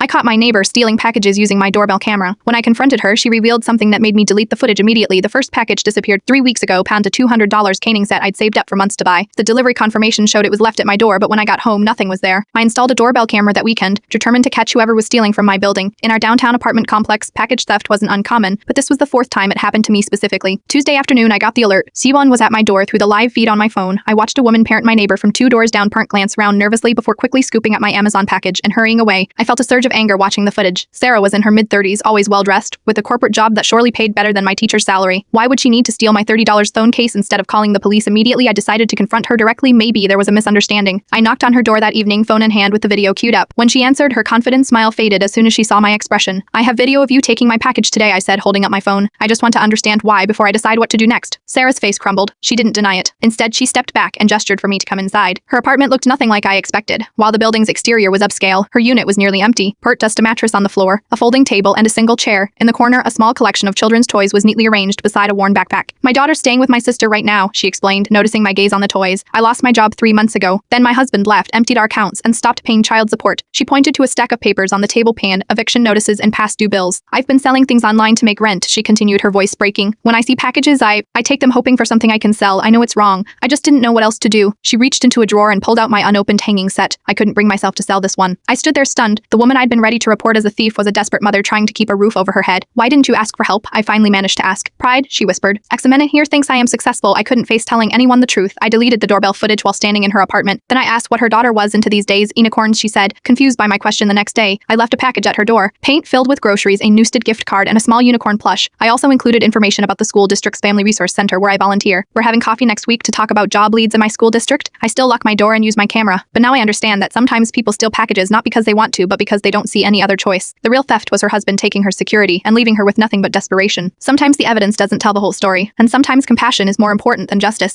I caught my neighbor stealing packages using my doorbell camera. When I confronted her, she revealed something that made me delete the footage immediately. The first package disappeared 3 weeks ago, pound to $200 caning set I'd saved up for months to buy. The delivery confirmation showed it was left at my door, but when I got home, nothing was there. I installed a doorbell camera that weekend, determined to catch whoever was stealing from my building. In our downtown apartment complex, package theft wasn't uncommon, but this was the 4th time it happened to me specifically. Tuesday afternoon, I got the alert. C1 was at my door through the live feed on my phone. I watched a woman parent my neighbor from 2 doors down, glance around nervously before quickly scooping up my Amazon package and hurrying away. I felt a surge of anger watching the footage. Sarah was in her mid-30s, always well-dressed, with a corporate job that surely paid better than my teacher's salary. Why would she need to steal my $30 phone case instead of calling the police immediately? I decided to confront her directly. Maybe there was a misunderstanding. I knocked on her door that evening, phone in hand with the video queued up. When she answered, her confident smile faded as soon as she saw my expression. "I have video of you taking my package today," I said, holding up my phone. "I just want to understand why before I decide what to do next." Sarah's face crumbled. She didn't deny it. Instead, she stepped back and gestured for me to come inside. Her apartment looked nothing like I expected. While the building's exterior was upscale, her unit was nearly empty. Just a mattress on the floor, a folding table, and a single chair. In the corner, a small collection of children's toys was neatly arranged beside a worn backpack. "My daughter's staying with my sister right now," she explained, noticing my gaze on the toys. "I lost my job 3 months ago. Then my husband left, emptied our accounts, and stopped paying child support." She pointed to a stack of papers on the table, pan, eviction notices, and past due bills. "I've been selling things online to make rent," she continued, her voice breaking. "When I see packages, I take them hoping for something I can sell. I know it's wrong. I just didn't know what else to do." She reached into a drawer and pulled out my unopened hanging set. I couldn't bring myself to sell this one. I stood there stunned. The woman I'd been ready to report as a thief was a desperate mother trying to keep a roof over her head. "Why didn't you ask for help?" I finally managed to ask. "Pride," she whispered. "Examena here thinks I am successful. I couldn't face telling anyone the truth." I deleted the doorbell footage while standing in her apartment. Then I asked what her daughter was into these days. "Unicorns," she said, confused by my question. The next day, I left a package at her door. Paint filled with groceries, a Newstead gift card, and a small unicorn plush. I also included information about the school district's Family Resource Center where I volunteer. "We're having coffee next week to talk about job leads in my school district." I still lock my door and use my camera, but now I understand that sometimes people steal packages not because they want to, but because they don't see any other choice. The real theft was her husband taking her security and leaving her with nothing but desperation. Sometimes the evidence doesn't tell the whole story, and sometimes compassion is more important than justice.